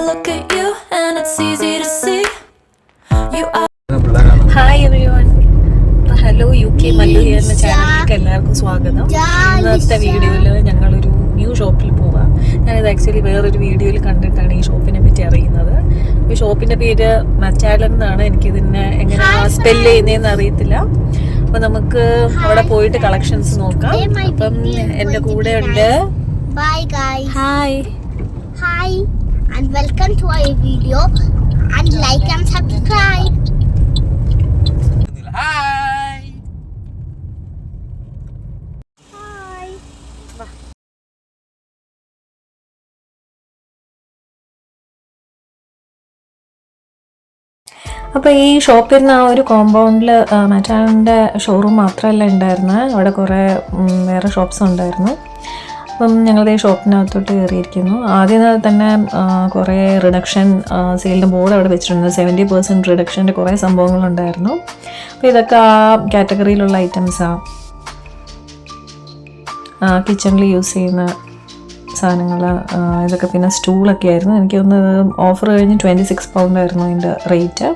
look at you and it's easy to see you are. Hi everyone. Hello UK Mallu എന്ന ചാനലിലേക്ക് എല്ലാവർക്കും സ്വാഗതം. ഇന്നത്തെ വീഡിയോയിൽ ഞങ്ങളൊരു ന്യൂ ഷോപ്പിൽ പോവാം. ഞാനിത് ആക്ച്വലി വേറൊരു വീഡിയോയിൽ കണ്ടിട്ടാണ് ഈ ഷോപ്പിനെ പറ്റി അറിയുന്നത്. ഈ ഷോപ്പിൻ്റെ പേര് മറ്റാലൻ എന്നാണ്. എനിക്കിതിനെ എങ്ങനെ സ്പെല്ല് ചെയ്യുന്നതെന്ന് അറിയത്തില്ല. അപ്പം നമുക്ക് അവിടെ പോയിട്ട് കളക്ഷൻസ് നോക്കാം. അപ്പം എൻ്റെ കൂടെ ഉണ്ട്. Bye guys. Hi and welcome to our video and like and subscribe. അപ്പോൾ ഈ ഷോപ്പിൽ ആ ഒരു കോമ്പൗണ്ടിൽ മറ്റാലിൻ്റെ ഷോറൂം മാത്രമല്ല ഉണ്ടായിരുന്നത്, അവിടെ കുറേ വേറെ ഷോപ്സ് ഉണ്ടായിരുന്നു. അപ്പം ഞങ്ങളുടെ ഈ ഷോപ്പിനകത്തോട്ട് കയറിയിരിക്കുന്നു. ആദ്യം തന്നെ കുറേ റിഡക്ഷൻ സെയിലിൻ്റെ ബോർഡ് അവിടെ വെച്ചിട്ടുണ്ട്. 70% റിഡക്ഷൻ്റെ കുറേ സംഭവങ്ങളുണ്ടായിരുന്നു. അപ്പോൾ ഇതൊക്കെ ആ കാറ്റഗറിയിലുള്ള ഐറ്റംസാണ്. കിച്ചണിൽ യൂസ് ചെയ്യുന്ന സാധനങ്ങൾ ഇതൊക്കെ. പിന്നെ സ്റ്റൂളൊക്കെ ആയിരുന്നു. എനിക്ക് തോന്നുന്നത് ഓഫർ കഴിഞ്ഞ് 26 പൗണ്ടായിരുന്നു അതിൻ്റെ റേറ്റ്.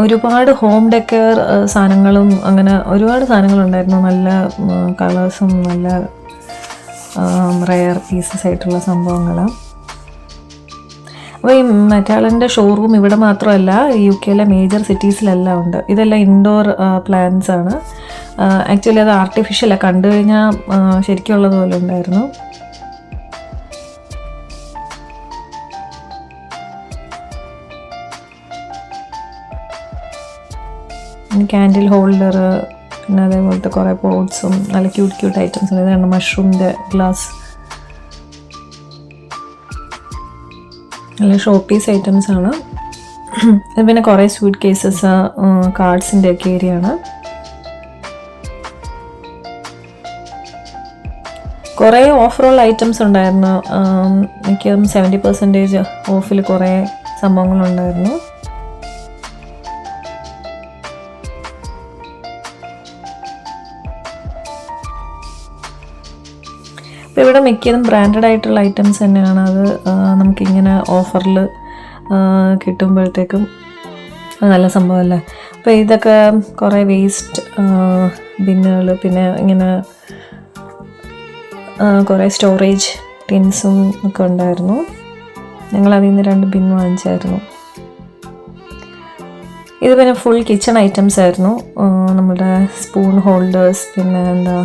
ഒരുപാട് ഹോം ഡെക്കർ സാധനങ്ങളും അങ്ങനെ ഒരുപാട് സാധനങ്ങളുണ്ടായിരുന്നു. നല്ല കളേഴ്സും നല്ല റെയർ പീസസ് ആയിട്ടുള്ള സംഭവങ്ങൾ. അപ്പോൾ ഈ മെറ്റാലിൻ്റെ ഷോറൂം ഇവിടെ മാത്രമല്ല, UK മേജർ സിറ്റീസിലെല്ലാം ഉണ്ട്. ഇതെല്ലാം ഇൻഡോർ പ്ലാന്റ്സ് ആണ്. ആക്ച്വലി അത് ആർട്ടിഫിഷ്യലാണ്. കണ്ടു കഴിഞ്ഞാൽ ശരിക്കുള്ളതുപോലെ ഉണ്ടായിരുന്നു. ക്യാൻഡിൽ ഹോൾഡർ, പിന്നെ അതേപോലത്തെ കുറേ പോട്ട്സും നല്ല ക്യൂട്ട് ഐറ്റംസ്. ഇതാണ് മഷ്റൂമിൻ്റെ ഗ്ലാസ്. നല്ല ഷോ പീസ് ഐറ്റംസ് ആണ്. പിന്നെ കുറേ സ്വീറ്റ് കേസസ്, കാർഡ്സിൻ്റെ ഒക്കെ ഏരിയ ആണ്. കുറേ ഓഫറുള്ള ഐറ്റംസ് ഉണ്ടായിരുന്നു. എനിക്ക് 70% ഓഫിൽ കുറേ സംഭവങ്ങളുണ്ടായിരുന്നു. അപ്പോൾ ഇവിടെ മിക്കതും ബ്രാൻഡഡ് ആയിട്ടുള്ള ഐറ്റംസ് തന്നെയാണ്. അത് നമുക്കിങ്ങനെ ഓഫറിൽ കിട്ടുമ്പോഴത്തേക്കും നല്ല സംഭവമല്ലേ. അപ്പോൾ ഇതൊക്കെ കുറേ വേസ്റ്റ് ബിന്നുകൾ, പിന്നെ ഇങ്ങനെ കുറേ സ്റ്റോറേജ് ടിൻസും ഒക്കെ ഉണ്ടായിരുന്നു. ഞങ്ങളതിൽ നിന്ന് 2 ബിൻ വാങ്ങിച്ചായിരുന്നു. ഇത് പിന്നെ ഫുൾ കിച്ചൺ ഐറ്റംസ് ആയിരുന്നു. നമ്മുടെ സ്പൂൺ ഹോൾഡേഴ്സ്, പിന്നെ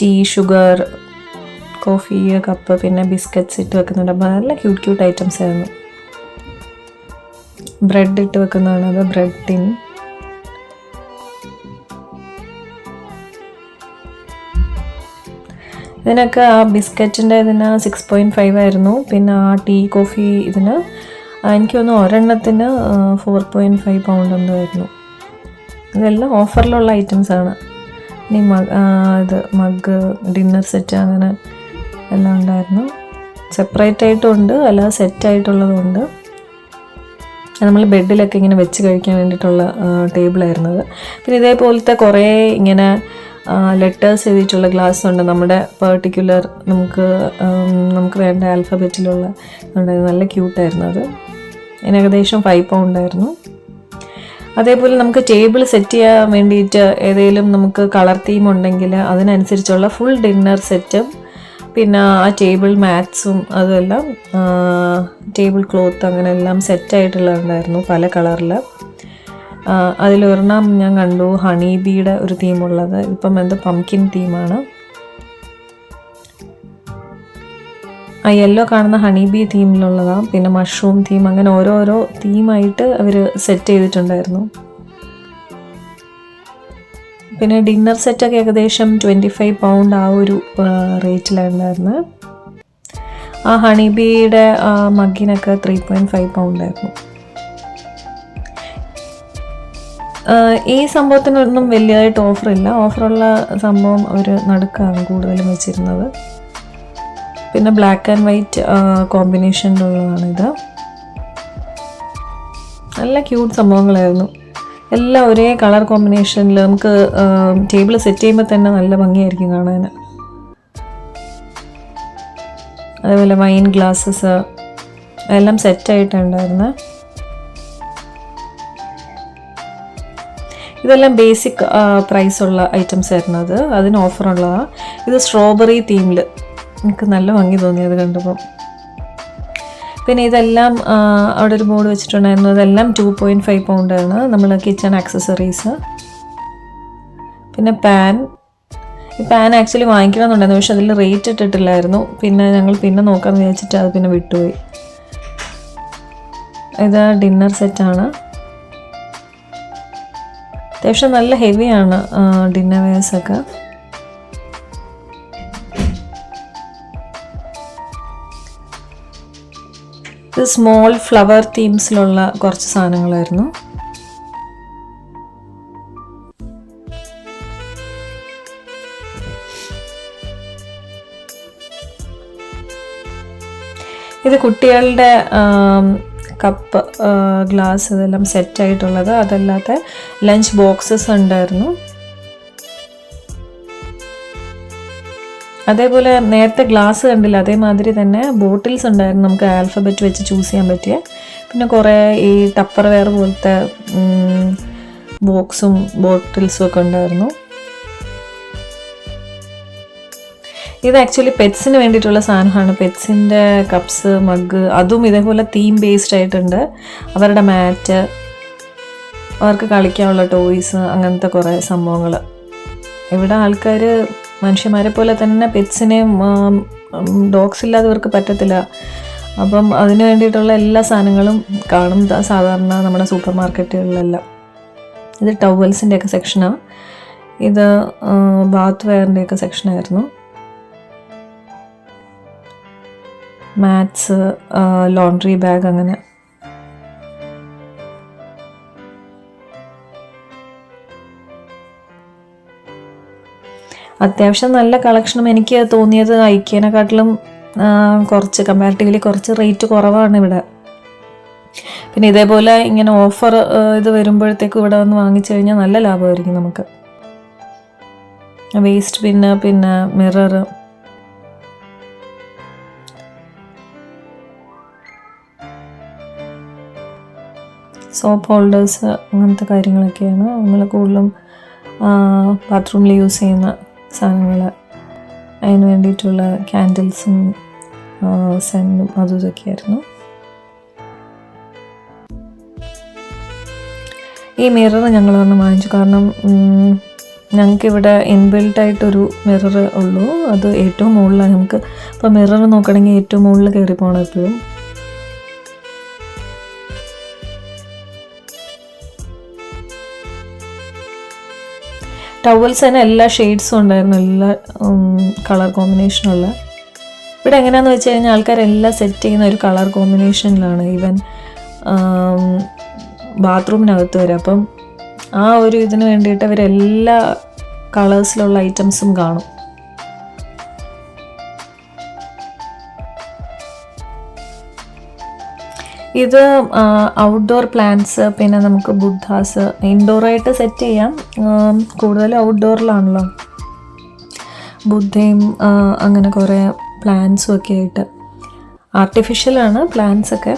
ടീ, ഷുഗർ, കോഫി കപ്പ്, പിന്നെ ബിസ്ക്കറ്റ്സ് ഇട്ട് വെക്കുന്നുണ്ട്. അപ്പോൾ നല്ല ക്യൂട്ട് ഐറ്റംസ് ആയിരുന്നു. ബ്രെഡ് ഇട്ട് വെക്കുന്നതാണ് അത്, ബ്രെഡ് ടിൻ. ഇതിനൊക്കെ ആ ബിസ്ക്കറ്റിൻ്റെ ഇതിന് 6.5 ആയിരുന്നു. പിന്നെ ആ ടീ കോഫി ഇതിന് എനിക്ക് തോന്നുന്നു ഒരെണ്ണത്തിന് 4.5 പൗണ്ട് എന്തായിരുന്നു. ഇതെല്ലാം ഓഫറിലുള്ള ഐറ്റംസാണ്. ഇനി ഇത് മഗ്, ഡിന്നർ സെറ്റ്, അങ്ങനെ എല്ലാം ഉണ്ടായിരുന്നു. സെപ്പറേറ്റ് ആയിട്ടും ഉണ്ട്, അല്ലാതെ സെറ്റായിട്ടുള്ളതുണ്ട്. നമ്മൾ ബെഡിലൊക്കെ ഇങ്ങനെ വെച്ച് കഴിക്കാൻ വേണ്ടിയിട്ടുള്ള ടേബിളായിരുന്നത്. പിന്നെ ഇതേപോലത്തെ കുറേ ഇങ്ങനെ ലെറ്റേഴ്സ് എഴുതിയിട്ടുള്ള ഗ്ലാസ് ഉണ്ട്. നമ്മുടെ പെർട്ടിക്കുലർ നമുക്ക് വേണ്ട ആൽഫബറ്റിലുള്ള ഉണ്ടായിരുന്നു. നല്ല ക്യൂട്ടായിരുന്നു അത്. അതിന് ഏകദേശം 5 പൗണ്ടായിരുന്നു. അതേപോലെ നമുക്ക് ടേബിൾ സെറ്റ് ചെയ്യാൻ വേണ്ടിയിട്ട് ഏതെങ്കിലും നമുക്ക് കളർ തീം ഉണ്ടെങ്കിൽ അതിനനുസരിച്ചുള്ള ഫുൾ ഡിന്നർ സെറ്റും, പിന്നെ ആ ടേബിൾ മാറ്റ്സും, അതെല്ലാം ടേബിൾ ക്ലോത്ത്, അങ്ങനെ എല്ലാം സെറ്റായിട്ടുള്ളതുണ്ടായിരുന്നു പല കളറിൽ. അതിലൊരെണ്ണം ഞാൻ കണ്ടു ഹണി ബീയുടെ ഒരു തീമുള്ളത്. ഇപ്പം പംകിൻ തീമാണ്. ആ യെല്ലോ കാണുന്ന ഹണി ബീ തീമിലുള്ളതാണ്. പിന്നെ മഷ്റൂം തീം, അങ്ങനെ ഓരോരോ തീമായിട്ട് അവർ സെറ്റ് ചെയ്തിട്ടുണ്ടായിരുന്നു. പിന്നെ ഡിന്നർ സെറ്റൊക്കെ ഏകദേശം 25 പൗണ്ട് ആ ഒരു റേറ്റിലുണ്ടായിരുന്നു. ആ ഹണി ബീയുടെ മഗ്ഗിനൊക്കെ 3.5 പൗണ്ടായിരുന്നു. ഈ സംഭവത്തിനൊന്നും വലിയതായിട്ട് ഓഫറില്ല. ഓഫറുള്ള സംഭവം അവർ നടുക്കാണ് കൂടുതലും വെച്ചിരുന്നത്. പിന്നെ ബ്ലാക്ക് ആൻഡ് വൈറ്റ് കോമ്പിനേഷനിലുള്ളതാണിത്. നല്ല ക്യൂട്ട് സംഭവങ്ങളായിരുന്നു. എല്ലാം ഒരേ കളർ കോമ്പിനേഷനിൽ നമുക്ക് ടേബിൾ സെറ്റ് ചെയ്യുമ്പോൾ തന്നെ നല്ല ഭംഗിയായിരിക്കും കാണാൻ. അതേപോലെ വൈൻ ഗ്ലാസ്സസ് എല്ലാം സെറ്റായിട്ടുണ്ടായിരുന്നു. ഇതെല്ലാം ബേസിക് പ്രൈസുള്ള ഐറ്റംസ് ആയിരുന്നു. അതിന് ഓഫറുള്ളതാണ്. ഇത് സ്ട്രോബെറി തീമിൽ എനിക്ക് നല്ല ഭംഗി തോന്നി അത് കണ്ടപ്പോൾ. പിന്നെ ഇതെല്ലാം അവിടെ ഒരു ബോർഡ് വെച്ചിട്ടുണ്ടായിരുന്നു. അതെല്ലാം 2.5 പൗണ്ടാണ്. നമ്മൾ കിച്ചൺ ആക്സസറീസ്. പിന്നെ ഈ പാൻ ആക്ച്വലി വാങ്ങിക്കണമെന്നുണ്ടായിരുന്നു, പക്ഷെ അതിൽ റേറ്റ് ഇട്ടിട്ടില്ലായിരുന്നു. പിന്നെ ഞങ്ങൾ പിന്നെ നോക്കാമെന്ന് വിചാരിച്ചിട്ട് അത് പിന്നെ വിട്ടുപോയി. ഇത് ഡിന്നർ സെറ്റാണ്. അത്യാവശ്യം നല്ല ഹെവിയാണ് ഡിന്നർ വെയർസൊക്കെ. ഇത് സ്മോൾ ഫ്ലവർ തീംസിലുള്ള കുറച്ച് സാധനങ്ങളായിരുന്നു. ഇത് കുട്ടികളുടെ കപ്പ്, ഗ്ലാസ് ഇതെല്ലാം സെറ്റായിട്ടുള്ളത്. അതല്ലാത്ത ലഞ്ച് ബോക്സസ് ഉണ്ടായിരുന്നു. അതേപോലെ നേരത്തെ ഗ്ലാസ് കണ്ടില്ല, അതേമാതിരി തന്നെ ബോട്ടിൽസ് ഉണ്ടായിരുന്നു. നമുക്ക് ആൽഫബറ്റ് വെച്ച് ചൂസ് ചെയ്യാൻ പറ്റിയ. പിന്നെ കുറേ ഈ ടപ്പർ വെയർ പോലത്തെ ബോക്സും ബോട്ടിൽസും ഒക്കെ ഉണ്ടായിരുന്നു. ഇത് ആക്ച്വലി പെറ്റ്സിന് വേണ്ടിയിട്ടുള്ള സാധനമാണ്. പെറ്റ്സിൻ്റെ കപ്സ്, മഗ്, അതും ഇതേപോലെ തീം ബേസ്ഡ് ആയിട്ടുണ്ട്. അവരുടെ മാറ്റ്, അവർക്ക് കളിക്കാനുള്ള ടോയ്സ്, അങ്ങനത്തെ കുറേ സംഭവങ്ങൾ. ഇവിടെ ആൾക്കാർ മനുഷ്യന്മാരെ പോലെ തന്നെ പെറ്റ്സിനെയും, ഡോഗ്സ് ഇല്ലാത്തവർക്ക് പറ്റത്തില്ല. അപ്പം അതിന് വേണ്ടിയിട്ടുള്ള എല്ലാ സാധനങ്ങളും കാണും സാധാരണ നമ്മുടെ സൂപ്പർ മാർക്കറ്റുകളിലെല്ലാം. ഇത് ടവൽസിൻ്റെയൊക്കെ സെക്ഷനാണ്. ഇത് ബാത്ത് വെയറിൻ്റെയൊക്കെ സെക്ഷനായിരുന്നു. മാറ്റ്സ്, ലോണ്ട്രി ബാഗ്, അങ്ങനെ. അത്യാവശ്യം നല്ല കളക്ഷനും എനിക്ക് തോന്നിയത് ഐക്യനെക്കാട്ടിലും കുറച്ച് കമ്പാരിറ്റീവ്ലി കുറച്ച് റേറ്റ് കുറവാണ് ഇവിടെ. പിന്നെ ഇതേപോലെ ഇങ്ങനെ ഓഫർ ഇത് വരുമ്പോഴത്തേക്കും ഇവിടെ വന്ന് വാങ്ങിച്ചു കഴിഞ്ഞാൽ നല്ല ലാഭമായിരിക്കും നമുക്ക്. വേസ്റ്റ് ബിന്ന്, പിന്നെ മിറർ, സോപ്പ് ഹോൾഡേഴ്സ്, അങ്ങനത്തെ കാര്യങ്ങളൊക്കെയാണ് നമ്മൾ കൂടുതലും ബാത്റൂമിൽ യൂസ് ചെയ്യുന്ന സാധനങ്ങൾ. അതിന് വേണ്ടിയിട്ടുള്ള ക്യാൻഡിൽസും സെൻറ്റും അതും ഇതൊക്കെയായിരുന്നു. ഈ മിറർ ഞങ്ങൾ ഒരെണ്ണം വാങ്ങിച്ചു. കാരണം ഞങ്ങൾക്കിവിടെ ഇൻബിൽട്ടായിട്ടൊരു മിറർ ഉള്ളൂ. അത് ഏറ്റവും മുകളിലാണ്. നമുക്ക് ഇപ്പോൾ മിറർ നോക്കണമെങ്കിൽ ഏറ്റവും മുകളിൽ കയറി പോകണം എപ്പോഴും. ടവൽസ് തന്നെ എല്ലാ ഷെയ്ഡ്സും ഉണ്ടായിരുന്നു, എല്ലാ കളർ കോമ്പിനേഷനുള്ള. ഇവിടെ എങ്ങനെയാണെന്ന് വെച്ച് കഴിഞ്ഞാൽ ആൾക്കാരെല്ലാം സെറ്റ് ചെയ്യുന്ന ഒരു കളർ കോമ്പിനേഷനിലാണ്. ഈവൻ ബാത്റൂമിനകത്ത് വരെ. അപ്പം ആ ഒരു ഇതിന് വേണ്ടിയിട്ട് അവരെല്ലാ കളേഴ്സിലുള്ള ഐറ്റംസും കാണും. ഇത് ഔട്ട്ഡോർ പ്ലാന്റ്സ്, പിന്നെ നമുക്ക് ബുദ്ധാസ് ഇൻഡോറായിട്ട് സെറ്റ് ചെയ്യാം. കൂടുതലും ഔട്ട്ഡോറിലാണല്ലോ. ബുദ്ധയും അങ്ങനെ കുറേ പ്ലാന്റ്സും ഒക്കെ ആയിട്ട്. ആർട്ടിഫിഷ്യലാണ് പ്ലാന്റ്സ് ഒക്കെ.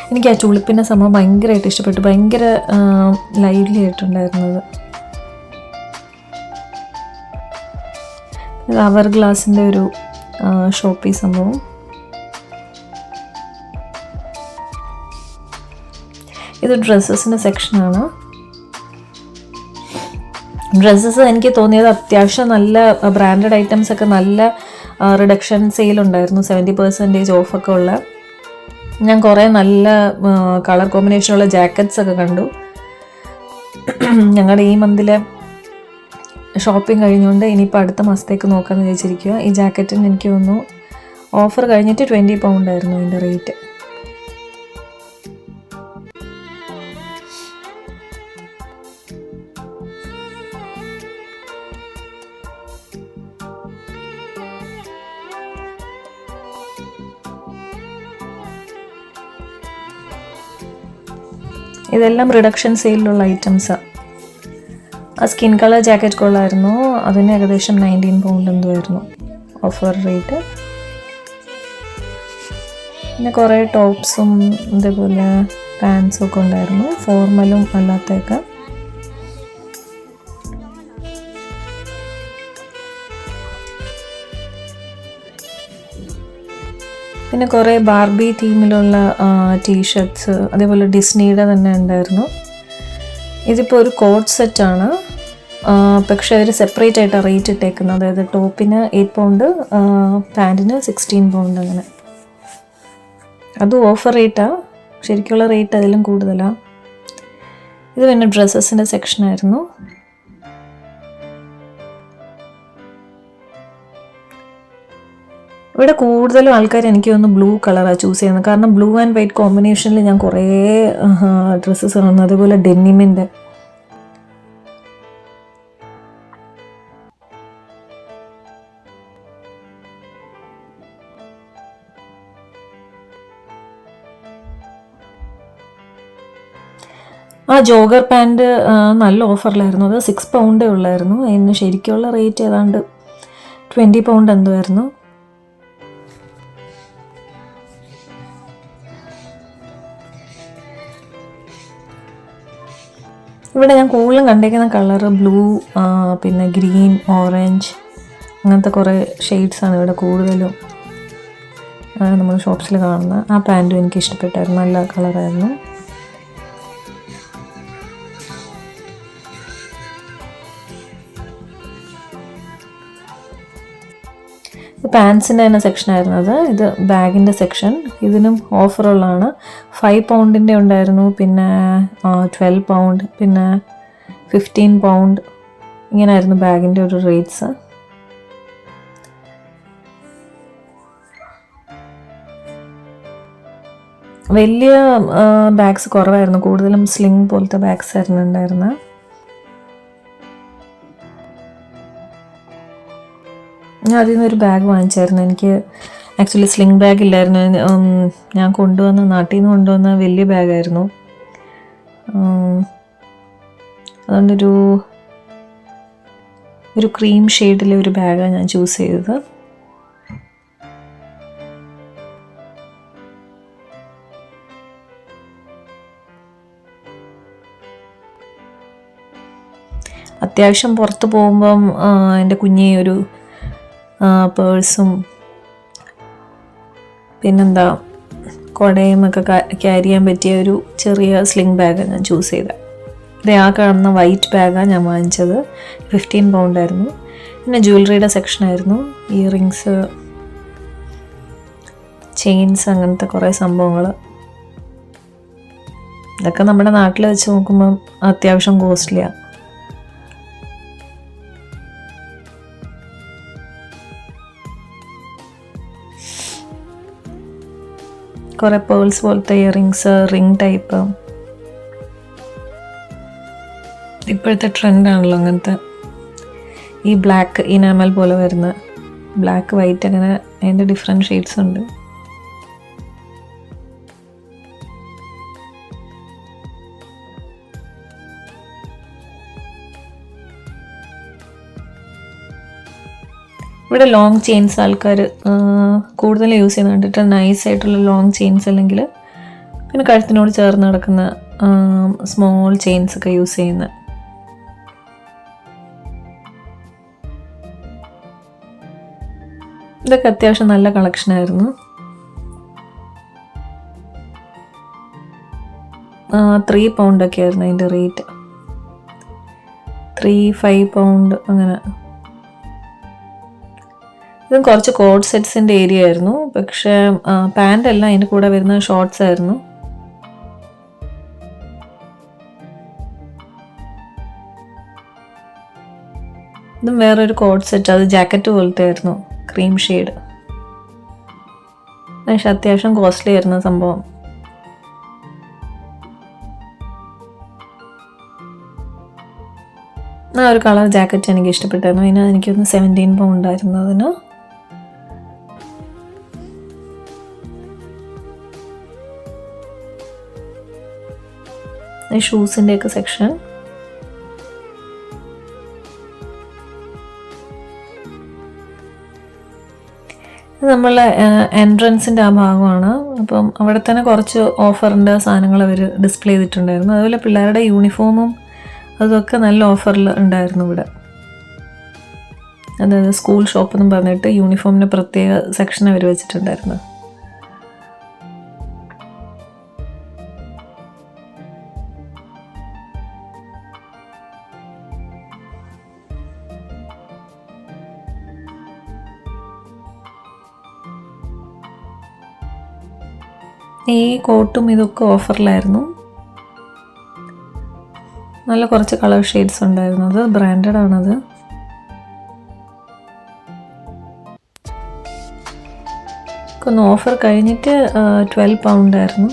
എനിക്ക് ആ ചുളിപ്പിൻ്റെ സംഭവം ഭയങ്കരമായിട്ട് ഇഷ്ടപ്പെട്ടു. ഭയങ്കര ലൈവ്ലി ആയിട്ടുണ്ടായിരുന്നത്. അവർ ഗ്ലാസിൻ്റെ ഒരു ഷോപ്പി സംഭവം. ഇത് ഡ്രസ്സസിൻ്റെ സെക്ഷനാണ്. ഡ്രസ്സസ് എനിക്ക് തോന്നിയത് അത്യാവശ്യം നല്ല ബ്രാൻഡഡ് ഐറ്റംസ് ഒക്കെ നല്ല റിഡക്ഷൻ സെയിലുണ്ടായിരുന്നു. 70% ഓഫൊക്കെ ഉള്ള. ഞാൻ കുറേ നല്ല കളർ കോമ്പിനേഷനുള്ള ജാക്കറ്റ്സ് ഒക്കെ കണ്ടു. ഞങ്ങളുടെ ഈ മന്തിലെ ഷോപ്പിംഗ് കഴിഞ്ഞുകൊണ്ട് ഇനിയിപ്പോൾ അടുത്ത മാസത്തേക്ക് നോക്കാമെന്ന് വിചാരിച്ചിരിക്കുക. ഈ ജാക്കറ്റിന് എനിക്ക് തോന്നുന്നു ഓഫർ കഴിഞ്ഞിട്ട് 20 പൗണ്ടായിരുന്നു അതിൻ്റെ റേറ്റ്. ഇതെല്ലാം റിഡക്ഷൻ സെയിലുള്ള ഐറ്റംസാണ്. ആ സ്കിൻ കളർ ജാക്കറ്റ് കൊള്ളായിരുന്നു, അതിന് ഏകദേശം 19 പൗണ്ട് എന്തോ ആയിരുന്നു ഓഫർ റേറ്റ്. പിന്നെ കുറേ ടോപ്സും അതേപോലെ പാൻസും ഒക്കെ ഉണ്ടായിരുന്നു, ഫോർമലും അല്ലാത്തൊക്കെ. പിന്നെ കുറേ ബാർബി തീമിലുള്ള ടീഷർട്ട്സ്, അതേപോലെ ഡിസ്നിയുടെ തന്നെ ഉണ്ടായിരുന്നു. ഇതിപ്പോൾ ഒരു കോട്ട് സെറ്റാണ്, പക്ഷെ അവർ സെപ്പറേറ്റ് ആയിട്ടാണ് റേറ്റ് ഇട്ടേക്കുന്നത്. അതായത് ടോപ്പിന് 8 പൗണ്ട്, പാൻറ്റിന് 16 പൗണ്ട് അങ്ങനെ. അതും ഓഫർ റേറ്റാണ്, ശരിക്കുള്ള റേറ്റ് അതിലും കൂടുതലാണ്. ഇത് പിന്നെ ഡ്രസ്സസിൻ്റെ സെക്ഷനായിരുന്നു. ഇവിടെ കൂടുതലും ആൾക്കാർ എനിക്ക് തോന്നുന്നു ബ്ലൂ കളറാണ് ചൂസ് ചെയ്യുന്നത്. കാരണം ബ്ലൂ ആൻഡ് വൈറ്റ് കോമ്പിനേഷനിൽ ഞാൻ കുറേ ഡ്രസ്സസ് കാണുന്നു. അതേപോലെ ഡെന്നിമിൻ്റെ. ആ ജോഗർ പാൻറ് നല്ല ഓഫറിലായിരുന്നു. അത് 6 പൗണ്ടേ ഉള്ളായിരുന്നു. അതിന് ശരിക്കുള്ള റേറ്റ് ഏതാണ്ട് 20 പൗണ്ട് എന്തോ ആയിരുന്നു. ഇവിടെ ഞാൻ കൂടുതലും കണ്ടേക്കുന്ന കളറ് ബ്ലൂ, പിന്നെ ഗ്രീൻ, ഓറഞ്ച്, അങ്ങനത്തെ കുറേ ഷെയ്ഡ്സാണ് ഇവിടെ കൂടുതലും നമ്മൾ ഷോപ്സിൽ കാണുന്നത്. ആ പാൻറ്റും എനിക്ക് ഇഷ്ടപ്പെട്ടായിരുന്നു, നല്ല കളറായിരുന്നു. പാൻസിൻ്റെ തന്നെ സെക്ഷനായിരുന്നു അത്. ഇത് ബാഗിൻ്റെ സെക്ഷൻ. ഇതിനും ഓഫറുള്ളതാണ്. 5 പൗണ്ടിൻ്റെ ഉണ്ടായിരുന്നു, പിന്നെ 12 പൗണ്ട്, പിന്നെ 15 പൗണ്ട്, ഇങ്ങനെയായിരുന്നു ബാഗിൻ്റെ ഒരു റേറ്റ്സ്. വലിയ ബാഗ്സ് കുറവായിരുന്നു, കൂടുതലും സ്ലിംഗ് പോലത്തെ ബാഗ്സ് ആയിരുന്നു ഉണ്ടായിരുന്നത്. ഞാൻ അതിൽ നിന്നൊരു ബാഗ് വാങ്ങിച്ചായിരുന്നു. എനിക്ക് ആക്ച്വലി സ്ലിംഗ് ബാഗ് ഇല്ലായിരുന്നു. ഞാൻ നാട്ടിൽ നിന്ന് കൊണ്ടുവന്ന വലിയ ബാഗായിരുന്നു. അതുകൊണ്ടൊരു ക്രീം ഷെയ്ഡിലെ ഒരു ബാഗാണ് ഞാൻ ചൂസ് ചെയ്തത്. അത്യാവശ്യം പുറത്ത് പോകുമ്പം എൻ്റെ കുഞ്ഞെ ഒരു പേഴ്സും പിന്നെന്താ കുടയും ഒക്കെ ക്യാരി ചെയ്യാൻ പറ്റിയ ഒരു ചെറിയ സ്ലിംഗ് ബാഗാണ് ഞാൻ ചൂസ് ചെയ്തത്. ഇത് ആ കാണുന്ന വൈറ്റ് ബാഗാണ് ഞാൻ വാങ്ങിച്ചത്. 15 പൗണ്ടായിരുന്നു. പിന്നെ ജ്വല്ലറിയുടെ സെക്ഷനായിരുന്നു. ഇയറിങ്സ്, ചെയിൻസ്, അങ്ങനത്തെ കുറേ സംഭവങ്ങൾ. ഇതൊക്കെ നമ്മുടെ നാട്ടിൽ വെച്ച് നോക്കുമ്പം അത്യാവശ്യം കോസ്റ്റ്ലിയാണ്. കുറേ പേൾസ് പോലത്തെ ഇയറിങ്സ്, റിംഗ് ടൈപ്പ്. ഇപ്പോഴത്തെ ട്രെൻഡാണല്ലോ അങ്ങനത്തെ. ഈ ബ്ലാക്ക് ഇനാമൽ പോലെ വരുന്ന ബ്ലാക്ക്, വൈറ്റ്, അങ്ങനെ അതിൻ്റെ ഡിഫറെൻറ്റ് ഷെയ്ഡ്സ് ഉണ്ട്. ഇവിടെ ലോങ് ചെയിൻസ് ആൾക്കാർ കൂടുതൽ യൂസ് ചെയ്യുന്ന കണ്ടിട്ട്, നൈസായിട്ടുള്ള ലോങ് ചെയിൻസ്, അല്ലെങ്കിൽ പിന്നെ കഴുത്തിനോട് ചേർന്ന് കിടക്കുന്ന സ്മോൾ ചെയിൻസ് ഒക്കെ യൂസ് ചെയ്യുന്ന. ഇതൊക്കെ അത്യാവശ്യം നല്ല കളക്ഷനായിരുന്നു. 3 പൗണ്ടൊക്കെ ആയിരുന്നു അതിൻ്റെ റേറ്റ്. 3-5 പൗണ്ട് അങ്ങനെ. ഇതും കുറച്ച് കോഡ് സെറ്റ്സിൻ്റെ ഏരിയ ആയിരുന്നു, പക്ഷേ പാൻ്റല്ല, അതിൻ്റെ കൂടെ വരുന്ന ഷോർട്ട്സ് ആയിരുന്നു. ഇതും വേറൊരു കോഡ് സെറ്റ്, അത് ജാക്കറ്റ് പോലത്തെ ആയിരുന്നു, ക്രീം ഷെയ്ഡ്. പക്ഷെ അത്യാവശ്യം കോസ്റ്റ്ലി ആയിരുന്നു സംഭവം. ആ ഒരു കളർ ജാക്കറ്റ് എനിക്ക് ഇഷ്ടപ്പെട്ടായിരുന്നു. അതിന് എനിക്കൊന്ന് 17 പൗണ്ടായിരുന്നു അതിന്. പിന്നെ ഷൂസിൻ്റെയൊക്കെ സെക്ഷൻ. ഇത് നമ്മളെ എൻട്രൻസിൻ്റെ ആ ഭാഗമാണ്. അപ്പം അവിടെ തന്നെ കുറച്ച് ഓഫറിൻ്റെ സാധനങ്ങൾ അവർ ഡിസ്പ്ലേ ചെയ്തിട്ടുണ്ടായിരുന്നു. അതുപോലെ പിള്ളേരുടെ യൂണിഫോമും അതൊക്കെ നല്ല ഓഫറിൽ ഉണ്ടായിരുന്നു ഇവിടെ. അതായത് സ്കൂൾ ഷോപ്പ് എന്നും പറഞ്ഞിട്ട് യൂണിഫോമിന് പ്രത്യേക സെക്ഷൻ അവർ വെച്ചിട്ടുണ്ടായിരുന്നു. ഈ കോട്ടും ഇതൊക്കെ ഓഫറിലായിരുന്നു. നല്ല കുറച്ച് കളർ ഷെയ്ഡ്സ് ഉണ്ടായിരുന്നു. അത് ബ്രാൻഡഡ് ആണത്. ഒന്ന് ഓഫർ കഴിഞ്ഞിട്ട് 12 പൗണ്ടായിരുന്നു.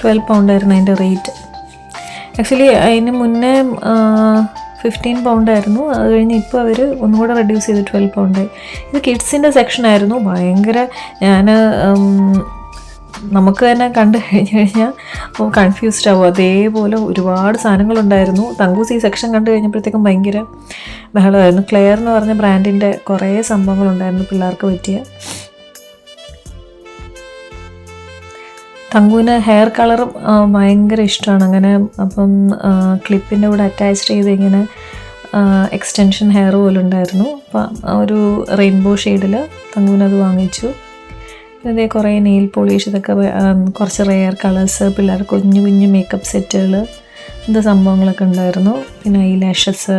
12 പൗണ്ടായിരുന്നു അതിൻ്റെ റേറ്റ്. ആക്ച്വലി അതിന് മുന്നേ 15 പൗണ്ടായിരുന്നു. അത് കഴിഞ്ഞ് ഇപ്പോൾ അവർ ഒന്നുകൂടെ റെഡ്യൂസ് ചെയ്ത് 12 പൗണ്ടായി. ഇത് കിഡ്സിൻ്റെ സെക്ഷനായിരുന്നു. ഭയങ്കര നമുക്ക് തന്നെ കണ്ടു കഴിഞ്ഞാൽ കൺഫ്യൂസ്ഡ് ആവും. അതേപോലെ ഒരുപാട് സാധനങ്ങളുണ്ടായിരുന്നു. തങ്കൂസ് ഈ സെക്ഷൻ കണ്ടു കഴിഞ്ഞപ്പോഴത്തേക്കും ഭയങ്കര ബഹളമായിരുന്നു. ക്ലെയർ എന്ന് പറഞ്ഞ ബ്രാൻഡിൻ്റെ കുറേ സംഭവങ്ങളുണ്ടായിരുന്നു പിള്ളേർക്ക് പറ്റിയ. തങ്കുവിന് ഹെയർ കളറും ഭയങ്കര ഇഷ്ടമാണ്. അങ്ങനെ അപ്പം ക്ലിപ്പിൻ്റെ കൂടെ അറ്റാച്ച് ചെയ്ത് ഇങ്ങനെ എക്സ്റ്റൻഷൻ ഹെയർ പോലെ ഉണ്ടായിരുന്നു. അപ്പം ഒരു റെയിൻബോ ഷെയ്ഡിൽ തങ്കുവിനത് വാങ്ങിച്ചു. പിന്നെ കുറേ നെയിൽ പോളിഷ്, ഇതൊക്കെ കുറച്ച് റെയർ കളേഴ്സ്, പിള്ളേർക്ക് കുഞ്ഞു കുഞ്ഞു മേക്കപ്പ് സെറ്റുകൾ, ഇത് സംഭവങ്ങളൊക്കെ ഉണ്ടായിരുന്നു. പിന്നെ ഐ ലാഷസ്,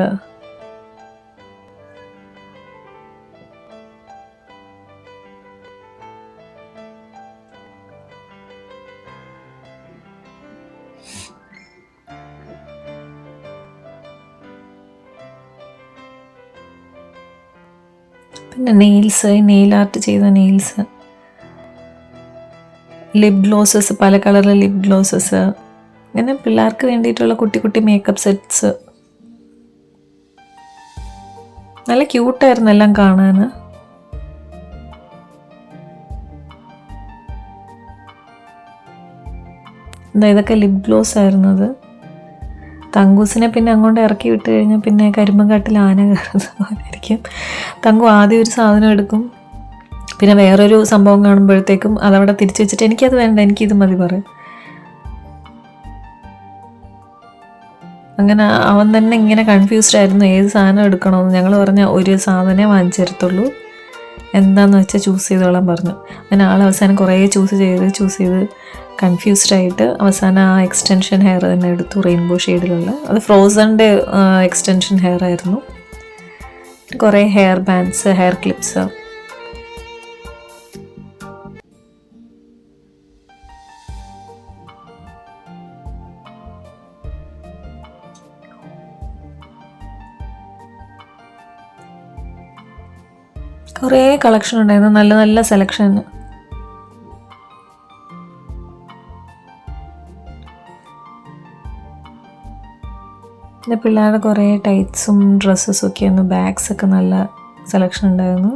പിന്നെ നെയിൽസ്, നെയിൽ ആർട്ട് ചെയ്ത നെയിൽസ്, ലിപ് ഗ്ലോസസ്, പല കളറിലെ ലിപ് ഗ്ലോസസ്, അങ്ങനെ പിള്ളേർക്ക് വേണ്ടിയിട്ടുള്ള കുട്ടി കുട്ടി മേക്കപ്പ് സെറ്റ്സ്. നല്ല ക്യൂട്ടായിരുന്നു എല്ലാം കാണാൻ. ഇതൊക്കെ ലിപ് ഗ്ലോസ് ആയിരുന്നു. അത് തങ്കൂസിനെ പിന്നെ അങ്ങോട്ട് ഇറക്കി വിട്ട് കഴിഞ്ഞാൽ പിന്നെ കരിമ്പങ്കാട്ടിൽ ആന കയറുന്ന പോലെയായിരിക്കും. തങ്കു ആദ്യം ഒരു സാധനം എടുക്കും, പിന്നെ വേറൊരു സംഭവം കാണുമ്പോഴത്തേക്കും അതവിടെ തിരിച്ചു വെച്ചിട്ട് എനിക്കത് വേണ്ട, എനിക്കിത് മതി പറയും. അങ്ങനെ അവൻ തന്നെ ഇങ്ങനെ കൺഫ്യൂസ്ഡ് ആയിരുന്നു ഏത് സാധനം എടുക്കണമെന്ന്. ഞങ്ങൾ പറഞ്ഞ ഒരു സാധനമേ വാങ്ങിച്ചെടുത്തുള്ളൂ, എന്താണെന്ന് വെച്ചാൽ ചൂസ് ചെയ്തോളാൻ പറഞ്ഞു. അങ്ങനെ ആൾ അവസാനം കുറേ ചൂസ് ചെയ്ത് കൺഫ്യൂസ്ഡ് ആയിട്ട് അവസാനം ആ എക്സ്റ്റൻഷൻ ഹെയർ തന്നെ എടുത്തു, റെയിൻബോ ഷെയ്ഡിലുള്ള. അത് ഫ്രോസണിൻ്റെ എക്സ്റ്റൻഷൻ ഹെയർ ആയിരുന്നു. കുറേ ഹെയർ ബാൻഡ്സ്, ഹെയർ ക്ലിപ്സ്. കുറേ കളക്ഷൻ ഉണ്ടായിരുന്നു, നല്ല നല്ല സെലക്ഷൻ. പിന്നെ പിള്ളേരുടെ കുറേ ടൈറ്റ്സും ഡ്രസ്സസും ഒക്കെ ആയിരുന്നു. ബാഗ്സൊക്കെ നല്ല സെലക്ഷൻ ഉണ്ടായിരുന്നു.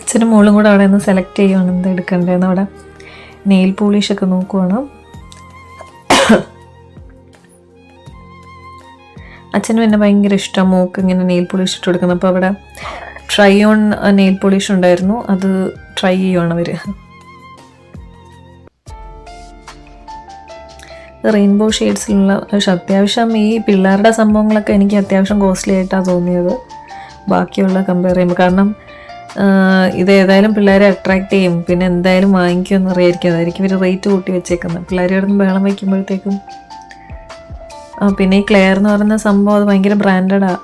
അച്ഛനും മോളും കൂടെ അവിടെ നിന്ന് സെലക്ട് ചെയ്യുവാണ് എന്താ എടുക്കേണ്ടതെന്ന്. അവിടെ നെയിൽ പോളിഷൊക്കെ നോക്കുവാണ്. അച്ഛനും എന്നെ ഭയങ്കര ഇഷ്ടം മോക്ക് ഇങ്ങനെ നെയിൽ പോളിഷ് ഇട്ട് കൊടുക്കുന്നത്. അപ്പോൾ അവിടെ ട്രൈ ഓൺ നെയിൽ പോളിഷ് ഉണ്ടായിരുന്നു, അത് ട്രൈ ചെയ്യുവാണ് അവർ. റെയിൻബോ ഷെയ്ഡ്സിലുള്ള പക്ഷെ അത്യാവശ്യം ഈ പിള്ളേരുടെ സംഭവങ്ങളൊക്കെ എനിക്ക് അത്യാവശ്യം കോസ്റ്റ്ലി ആയിട്ടാണ് തോന്നിയത് ബാക്കിയുള്ള കമ്പയർ ചെയ്യുമ്പോൾ. കാരണം ഇത് ഏതായാലും പിള്ളേരെ അട്രാക്ട് ചെയ്യും, പിന്നെ എന്തായാലും വാങ്ങിക്കുമെന്ന് അറിയായിരിക്കും. അതായിരിക്കും ഇവർ റേറ്റ് കൂട്ടി വെച്ചേക്കുന്നത്. പിള്ളേർ ഇവിടെ നിന്ന് ബഹളം വയ്ക്കുമ്പോഴത്തേക്കും. പിന്നെ ഈ ക്ലെയർ എന്ന് പറയുന്ന സംഭവം അത് ഭയങ്കര ബ്രാൻഡഡാണ്.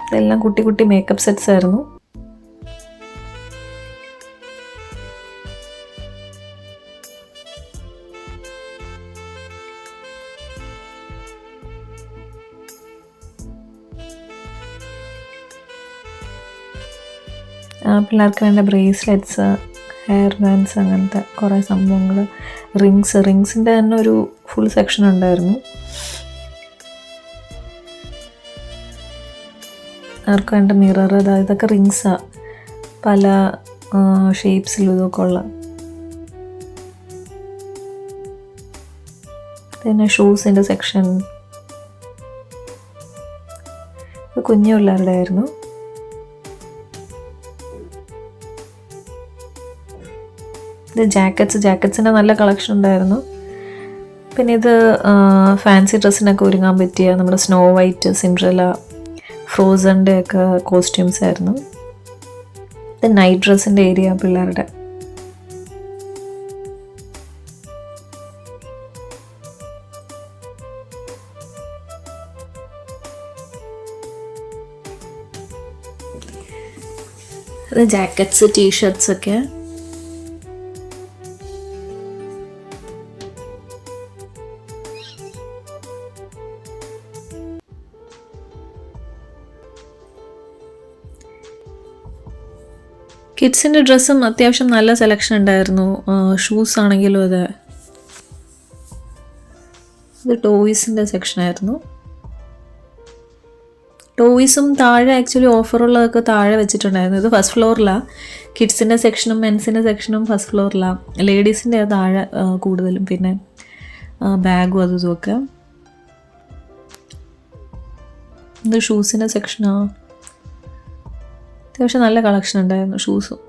ഇതെല്ലാം കുട്ടി കുട്ടി മേക്കപ്പ് സെറ്റ്സ് ആയിരുന്നു. പിള്ളേർക്ക് വേണ്ട ബ്രേസ്ലെറ്റ്സ്, ഹെയർ ബാൻഡ്സ് അങ്ങനത്തെ കുറേ സംഭവങ്ങൾ, റിങ്സിൻ്റെ തന്നെ ഒരു ഫുൾ സെക്ഷൻ ഉണ്ടായിരുന്നു. അവർക്ക് വേണ്ട മിറർ, ഇതൊക്കെ റിങ്സാണ്, പല ഷേപ്സിലും ഇതൊക്കെ ഉള്ള. പിന്നെ ഷൂസിൻ്റെ സെക്ഷൻ, കുഞ്ഞു പിള്ളേരുടെ ആയിരുന്നു. ഇത് ജാക്കറ്റ്സിൻ്റെ നല്ല കളക്ഷൻ ഉണ്ടായിരുന്നു. പിന്നെ ഇത് ഫാൻസി ഡ്രസ്സിനൊക്കെ ഒരുങ്ങാൻ പറ്റിയ നമ്മുടെ സ്നോ വൈറ്റ്, സിൻഡ്രല്ല, ഫ്രോസൻ്റെ ഒക്കെ കോസ്റ്റ്യൂംസ് ആയിരുന്നു. ഇത് നൈറ്റ് ഡ്രസ്സിൻ്റെ ഏരിയ പിള്ളേരുടെ. ഇത് ജാക്കറ്റ്സ്, ടീഷർട്സ് ഒക്കെ. കിഡ്സിൻ്റെ ഡ്രസ്സും അത്യാവശ്യം നല്ല സെലക്ഷൻ ഉണ്ടായിരുന്നു. ഷൂസ് ആണെങ്കിലും അതെ. ഇത് ടോയ്സിൻ്റെ സെക്ഷനായിരുന്നു. ടോയ്സും താഴെ ആക്ച്വലി ഓഫറുള്ളതൊക്കെ താഴെ വെച്ചിട്ടുണ്ടായിരുന്നു. ഇത് ഫസ്റ്റ് ഫ്ലോറിലാണ്. കിഡ്സിൻ്റെ സെക്ഷനും മെൻസിൻ്റെ സെക്ഷനും ഫസ്റ്റ് ഫ്ലോറിലാണ്. ലേഡീസിൻ്റെ താഴെ കൂടുതലും. പിന്നെ ബാഗും അതും ഇതുമൊക്കെ. ഇത് ഷൂസിൻ്റെ സെക്ഷനാണ്. അത്യാവശ്യം നല്ല കളക്ഷൻ ഉണ്ടായിരുന്നു ഷൂസും.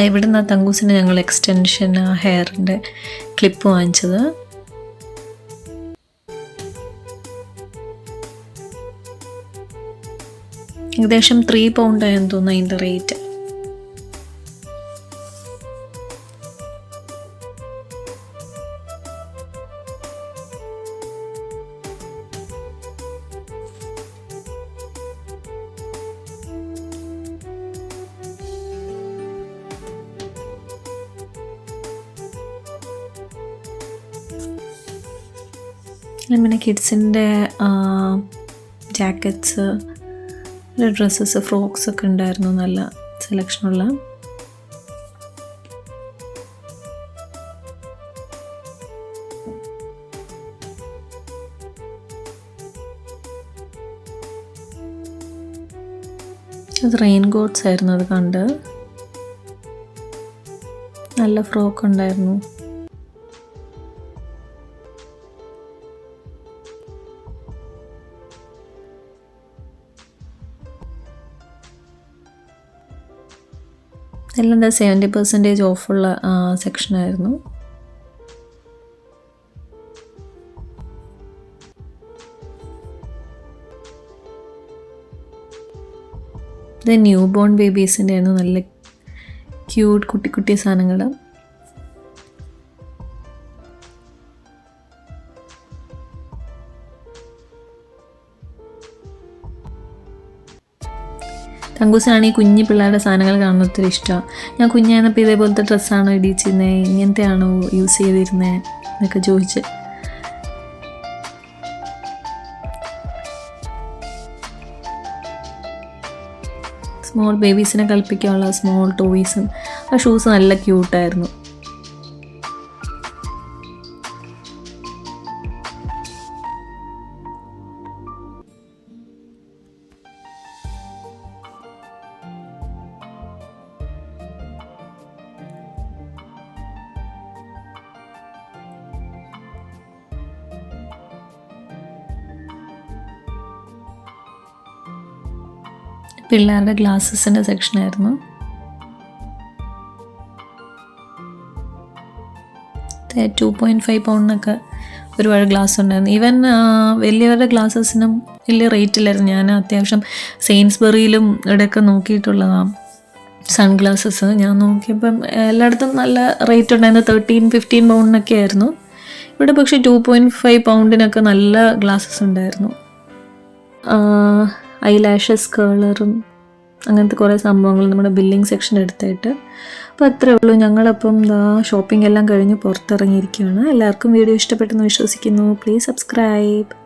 ഇവിടെ നിന്ന് തങ്കൂസിന് ഞങ്ങൾ എക്സ്റ്റൻഷൻ ഹെയറിൻ്റെ ക്ലിപ്പ് വാങ്ങിച്ചത്. ഏകദേശം 3 പൗണ്ടായെന്ന് തോന്നുന്നു അതിൻ്റെ റേറ്റ്. പിന്നെ കിഡ്സിൻ്റെ ജാക്കറ്റ്സ്, ഡ്രസ്സസ്, ഫ്രോക്സ് ഒക്കെ ഉണ്ടായിരുന്നു. നല്ല സെലക്ഷനുള്ള. അത് റെയിൻ കോട്ട്സ് ആയിരുന്നു. അത് കണ്ട് നല്ല ഫ്രോക്ക് ഉണ്ടായിരുന്നു. എല്ലാം 70% ഓഫുള്ള സെക്ഷനായിരുന്നു. ഇത് ന്യൂ ബോൺ ബേബീസിൻ്റെ ആയിരുന്നു. നല്ല ക്യൂട്ട് കുട്ടി കുട്ടി സാധനങ്ങൾ. തങ്കൂസിനാണ് ഈ കുഞ്ഞു പിള്ളേരുടെ സാധനങ്ങൾ കാണുന്നത് ഒത്തിരി ഇഷ്ടമാണ്. ഞാൻ കുഞ്ഞായിരുന്നപ്പോൾ ഇതേപോലത്തെ ഡ്രസ്സാണോ ഇടിച്ചിരുന്നത്, ഇങ്ങനത്തെയാണോ യൂസ് ചെയ്തിരുന്നത് എന്നൊക്കെ ചോദിച്ച്. സ്മോൾ ബേബീസിനെ കളിപ്പിക്കാനുള്ള സ്മോൾ ടോയ്സും ആ ഷൂസ് നല്ല ക്യൂട്ടായിരുന്നു. പിള്ളേരുടെ ഗ്ലാസസിൻ്റെ സെക്ഷനായിരുന്നു. £2.5 ഒരുപാട് ഗ്ലാസ് ഉണ്ടായിരുന്നു. ഈവൻ വലിയവരുടെ ഗ്ലാസസിനും വലിയ റേറ്റിലായിരുന്നു. ഞാൻ അത്യാവശ്യം സെയിൻസ്ബറിയിലും ഇവിടെയൊക്കെ നോക്കിയിട്ടുള്ളതാണ് സൺഗ്ലാസസ്. ഞാൻ നോക്കിയപ്പം എല്ലായിടത്തും നല്ല റേറ്റ് ഉണ്ടായിരുന്നു. £13-15 ആയിരുന്നു. ഇവിടെ പക്ഷേ 2.5 പൗണ്ടിനൊക്കെ നല്ല ഗ്ലാസ്സസ് ഉണ്ടായിരുന്നു. ഐലാഷസ് കേളറും അങ്ങനത്തെ കുറേ സംഭവങ്ങൾ നമ്മുടെ ബില്ലിംഗ് സെക്ഷൻ എടുത്തായിട്ട്. അപ്പോൾ അത്രേ ഉള്ളൂ. ഞങ്ങളപ്പം ഷോപ്പിംഗ് എല്ലാം കഴിഞ്ഞ് പുറത്തിറങ്ങിയിരിക്കുകയാണ്. എല്ലാവർക്കും വീഡിയോ ഇഷ്ടപ്പെട്ടെന്ന് വിശ്വസിക്കുന്നു. Please subscribe.